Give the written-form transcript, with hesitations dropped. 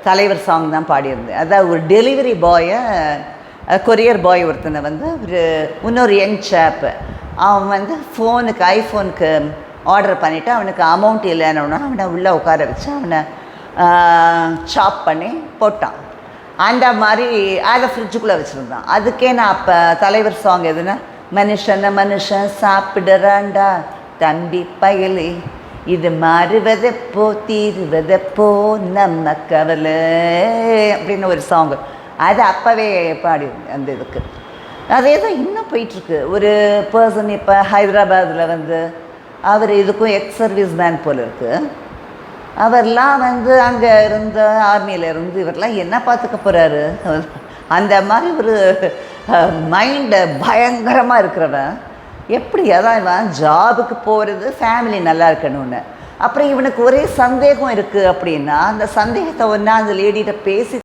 தலைவர் சாங் தான் பாடியிருந்தேன். அதாவது ஒரு டெலிவரி பாயை, கொரியர் பாய் ஒருத்தனை வந்து ஒரு இன்னொரு யங் சேப்பு அவன் வந்து ஐஃபோனுக்கு ஆர்டர் பண்ணிவிட்டு அவனுக்கு அமௌண்ட் இல்லைன்னு அவனை உள்ளே உட்கார வச்சு அவனை சாப் பண்ணி போட்டான். அந்த மாதிரி அதை ஃப்ரிட்ஜுக்குள்ளே வச்சுருந்தான். அதுக்கே நான் அப்போ தலைவர் சாங் எதுனா, மனுஷன் சாப்பிடுறாண்டா தம்பி பயலே, இது மாறுவதப்போ தீருவதப்போ நம்ம கவலை அப்படின்னு ஒரு சாங்கு, அது அப்போவே பாடி அந்த இதுக்கு. அதே தான் இன்னும் போயிட்டுருக்கு. ஒரு பர்சன் இப்போ ஹைதராபாத்தில் வந்து அவர் இதுக்கும் எக்ஸ் சர்வீஸ் மேன் போல் இருக்குது. அவர்லாம் வந்து அங்கே இருந்த ஆர்மியில் இருந்து இவரெல்லாம் என்ன பார்த்துக்க போகிறாரு, அந்த மாதிரி ஒரு மைண்டு பயங்கரமாக இருக்கிறவன் எப்படி அதான் இவன் ஜாபுக்கு போகிறது ஃபேமிலி நல்லா இருக்கணும்னு. அப்புறம் இவனுக்கு ஒரே சந்தேகம் இருக்குது அப்படின்னா அந்த சந்தேகத்தை ஒன்றா அந்த லேடிகிட்ட பேசி